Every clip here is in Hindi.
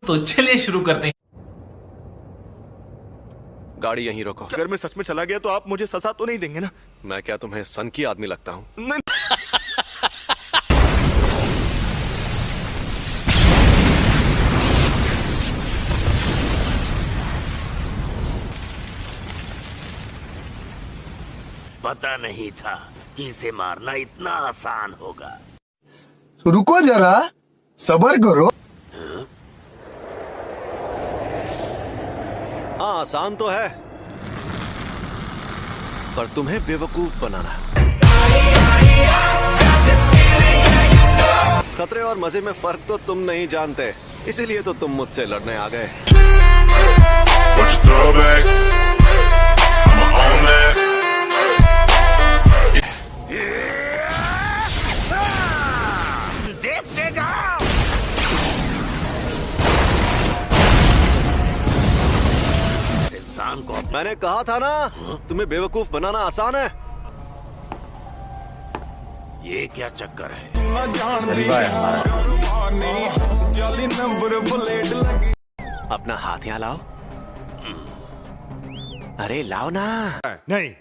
तो चलिए शुरू करते हैं। गाड़ी यहीं रोको। अगर मैं सच में चला गया तो आप मुझे सजा तो नहीं देंगे ना? मैं क्या तुम्हें सन की आदमी लगता हूँ? नहीं। पता नहीं था कि इसे मारना इतना आसान होगा। रुको जरा, सब्र करो। हाँ, आसान तो है, पर तुम्हें बेवकूफ बनाना। खतरे और मजे में फर्क तो तुम नहीं जानते, इसीलिए तो तुम मुझसे लड़ने आ गए। देखते जाओ। इंसान को मैंने कहा था ना, तुम्हें बेवकूफ बनाना आसान है। ये क्या चक्कर है? अपना हाथ यहाँ लाओ। अरे लाओ ना। नहीं।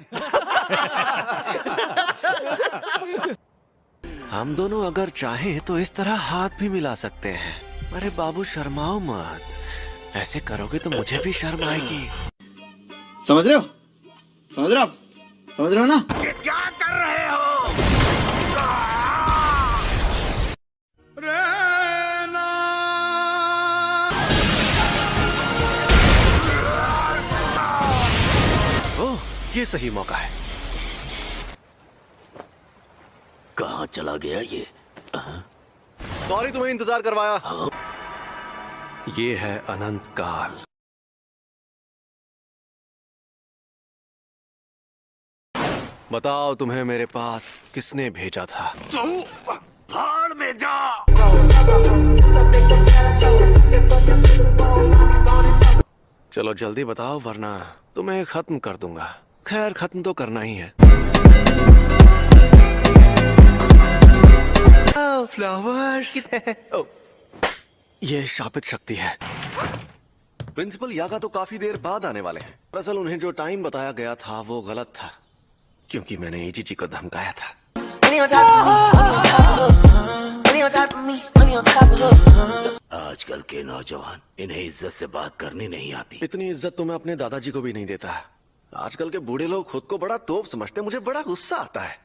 हम दोनों अगर चाहें तो इस तरह हाथ भी मिला सकते हैं। अरे बाबू शर्माओ मत, ऐसे करोगे तो मुझे भी शर्म आएगी। समझ रहे हो? समझ रहे हो आप? समझ रहे हो ना? ये क्या कर रहे हो? ओह, ये सही मौका है। कहाँ चला गया ये? सॉरी तुम्हें इंतजार करवाया। ये है अनंत काल। बताओ तुम्हें मेरे पास किसने भेजा था? तू भाड़ में जा। चलो जल्दी बताओ वरना तुम्हें खत्म कर दूंगा। खैर खत्म तो करना ही है। फ्लावर्स। ये शापित शक्ति है। प्रिंसिपल यागा तो काफी देर बाद आने वाले हैं। दरअसल उन्हें जो टाइम बताया गया था वो गलत था, क्योंकि मैंने एजीजी को धमकाया था। आजकल के नौजवान, इन्हें इज्जत से बात करनी नहीं आती। इतनी इज्जत तो मैं अपने दादाजी को भी नहीं देता। आजकल के बूढ़े लोग खुद को बड़ा तोप समझते, मुझे बड़ा गुस्सा आता है।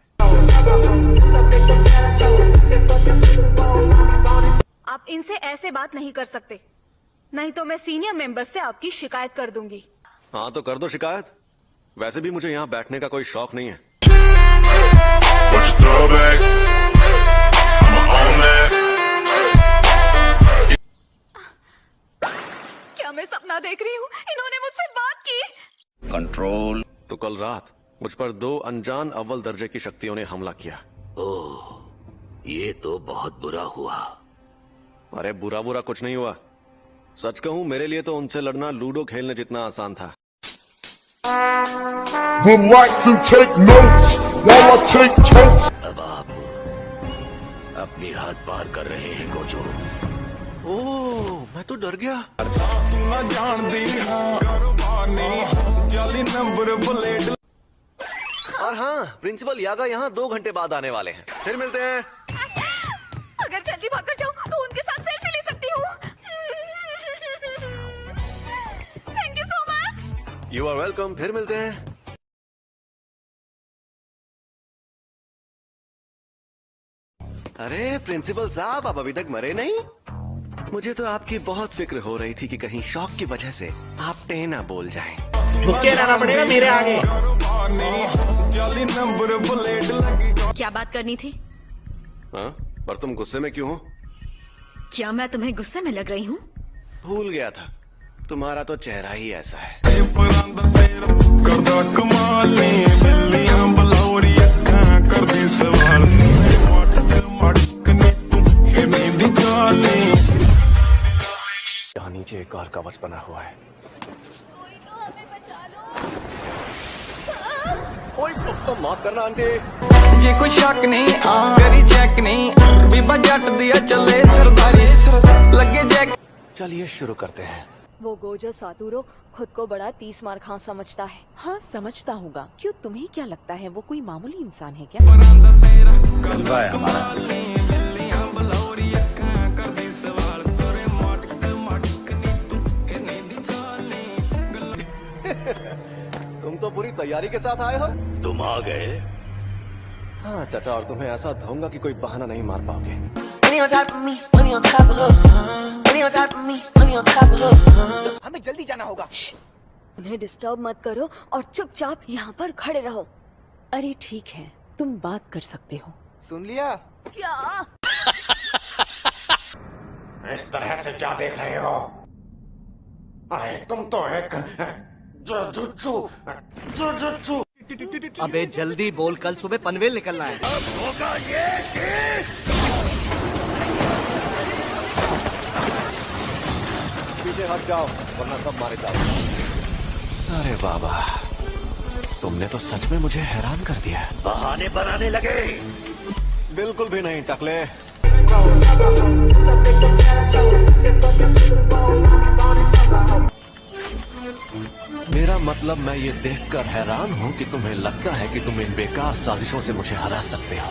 आप इनसे ऐसे बात नहीं कर सकते, नहीं तो मैं सीनियर मेंबर से आपकी शिकायत कर दूंगी। हाँ तो कर दो शिकायत। वैसे भी मुझे यहाँ बैठने का कोई शौक नहीं है। क्या मैं सपना देख रही हूँ? इन्होंने मुझसे बात की। कंट्रोल। तो कल रात मुझ पर 2 अनजान अव्वल दर्जे की शक्तियों ने हमला किया। ओह, ये तो बहुत बुरा हुआ। अरे बुरा बुरा कुछ नहीं हुआ। सच कहूँ मेरे लिए तो उनसे लड़ना लूडो खेलने जितना आसान था। Would like to take notes while I take totes. अब आप अपनी हाथ पार कर रहे हैं गोजो। ओह, मैं तो डर गया। और हाँ, प्रिंसिपल यागा यहाँ 2 घंटे बाद आने वाले हैं। फिर मिलते हैं। अगर जल्दी भाग कर जाऊँ तो उनके साथ सेल्फी ले सकती हूँ। Thank you so much. You are welcome. फिर मिलते हैं। अरे प्रिंसिपल साहब, आप अभी तक मरे नहीं? मुझे तो आपकी बहुत फिक्र हो रही थी कि कहीं शौक की वजह से आप टेना बोल जाएं। झुके रहना पड़ेगा मेरे आगे। क्या बात करनी थी? हाँ, पर तुम गुस्से में क्यों हो? क्या मैं तुम्हें गुस्से में लग रही हूँ? भूल गया था, तुम्हारा तो चेहरा ही ऐसा है। यहाँ नीचे एक और कवच बना हुआ है। कोई तो हमें बचा लो। ओए तो माफ करना आंटी। जे कोई शक नहीं तेरी चेक नहीं बीबा जट दिया चले सरदारी लगे जैक। चलिए शुरू करते हैं। वो गोजो सातुरो खुद को बड़ा 30 मार खां समझता है। हाँ समझता होगा। क्यों, तुम्हें क्या लगता है वो कोई मामूली इंसान है क्या? जलवा है हमारा। तुम तो पूरी तैयारी के साथ आए हो। तुम आ गए। हाँ चाचा, और तुम्हें ऐसा धोऊंगा कि कोई बहाना नहीं मार पाओगे। हमें जल्दी जाना होगा। उन्हें डिस्टर्ब मत करो और चुपचाप यहाँ पर खड़े रहो। अरे ठीक है, तुम बात कर सकते हो। सुन लिया? क्या? इस तरह से क्या देख रहे हो? अरे तुम तो एक जुजुत्सु। अबे जल्दी बोल, कल सुबह पनवेल निकलना है। पीछे हट जाओ वरना सब मारे जाओ। अरे बाबा, तुमने तो सच में मुझे हैरान कर दिया। बहाने बनाने लगे। बिल्कुल भी नहीं टकले। मेरा मतलब मैं ये देखकर हैरान हूँ कि तुम्हें लगता है कि तुम इन बेकार साजिशों से मुझे हरा सकते हो।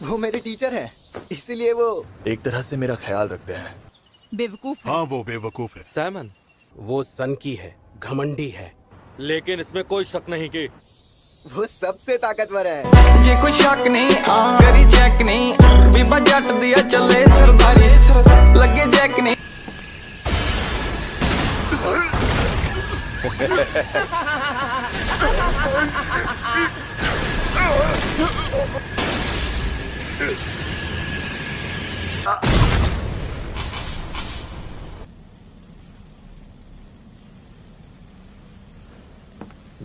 वो मेरे टीचर है, इसीलिए वो एक तरह से मेरा ख्याल रखते हैं। बेवकूफ है। हाँ वो बेवकूफ है। सैमन वो सनकी है, घमंडी है, लेकिन इसमें कोई शक नहीं कि वो सबसे ताकतवर है। जे कोई शक नहीं करी चेक नहीं, बीबा जट दिया चले सरदारी लगे जैक नहीं।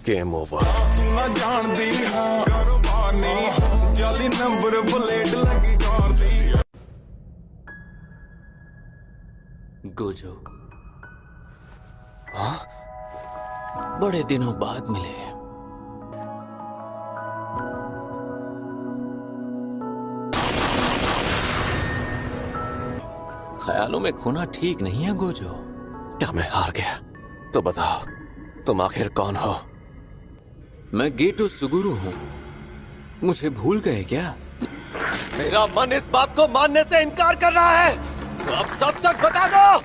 Game over. ना जान दी कारोबानी जाली नंबर प्लेट लगी कार दी। गोजो, हाँ बड़े दिनों बाद मिले। ख्यालों में खोना ठीक नहीं है गोजो। क्या मैं हार गया? तो बताओ तुम आखिर कौन हो? मैं गेटो सुगुरु हूँ। मुझे भूल गए क्या? मेरा मन इस बात को मानने से इनकार कर रहा है। तो अब सच सच बता दो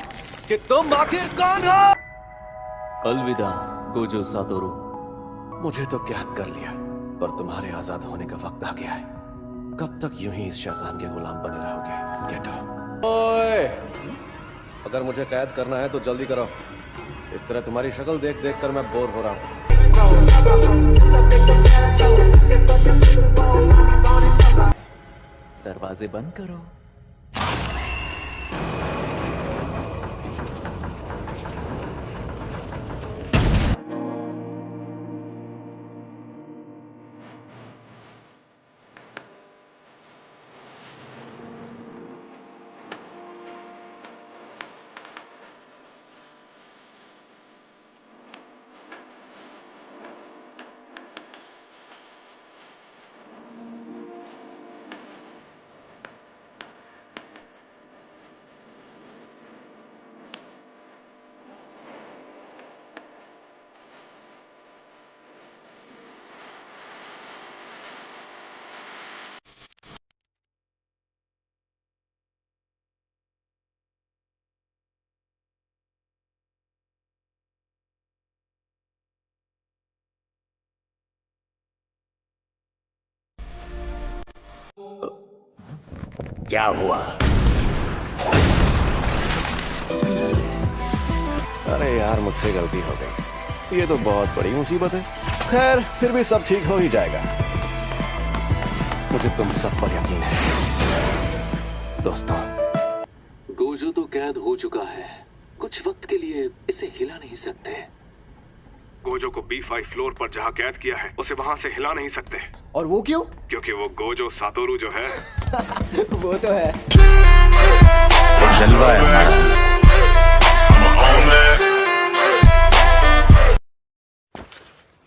कि तुम आखिर कौन हो? अलविदा गोजो सातोरू। मुझे तो कैद कर लिया, पर तुम्हारे आजाद होने का वक्त आ गया है। कब तक यूं ही इस शैतान के गुलाम बने रहोगे? गेटो। ओए, अगर मुझे कैद करना है तो जल्दी करो। इस तरह तुम्हारी शक्ल देख देख कर मैं बोर हो रहा हूँ। दरवाजे बंद करो। क्या हुआ? अरे यार, मुझसे गलती हो गई। ये तो बहुत बड़ी मुसीबत है। खैर, फिर भी सब ठीक हो ही जाएगा। मुझे तुम सब पर यकीन है दोस्तों। गोजो तो कैद हो चुका है। कुछ वक्त के लिए इसे हिला नहीं सकते। गोजो को B5 फ्लोर पर जहाँ कैद किया है उसे वहाँ से हिला नहीं सकते। और वो क्यों? क्योंकि वो गोजो सातोरू जो है वो तो है। जलवा है हमारा।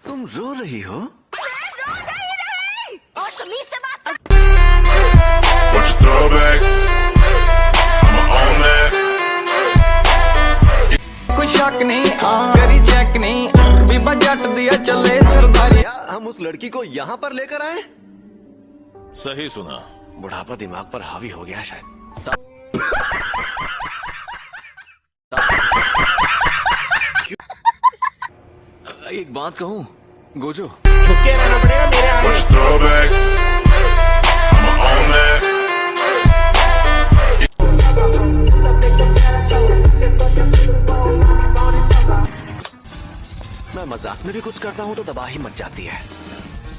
तुम रो रही हो? मैं रो रही नहीं। और तुम बीबा जट दिया चले सरदारी। हम उस लड़की को यहाँ पर लेकर आए? सही सुना। बुढ़ापा दिमाग पर हावी हो गया शायद। एक बात कहूँ गोजो, झुक के रहना पड़ेगा मेरे आगे। Throwback. I'ma own that. मैं मजाक में भी कुछ करता हूँ तो तबाही मच जाती है।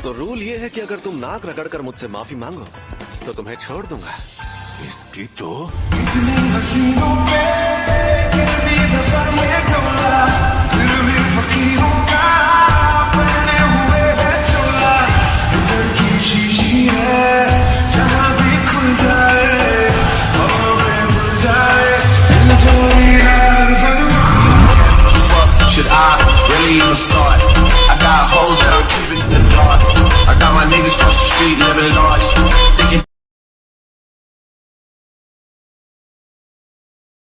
तो रूल ये है कि अगर तुम नाक रगड़कर मुझसे माफी मांगो तो तुम्हें छोड़ दूंगा। इसकी तो Should I really even start? I got hoes that I'm keeping in the dark. I got my niggas cross the street living on